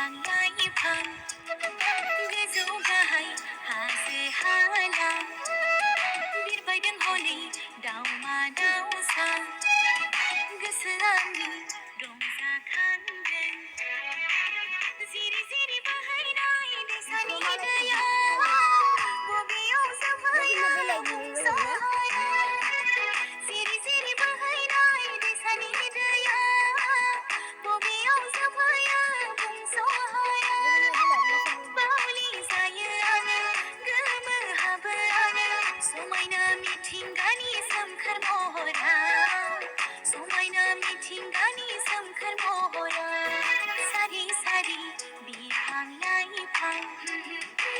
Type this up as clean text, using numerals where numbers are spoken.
बिफां लाइफां गोजौ गाहाय हाजो हाला बिरबायदों हनै दाउमा दाउसा गोसोआ आंनि रंजाखांदों जिरि जिरि बोहैनाय दैसानि दैया बबेयाव जोबहैयो बुंस'हाया जिरि जिरि बोहैनाय दैसानि दैया बबेयाव जोबहैयो बुंस'हाया बावलि जायो आङो गोमोहाबो आङो समायना मिथिंगानि सोमखोर महरा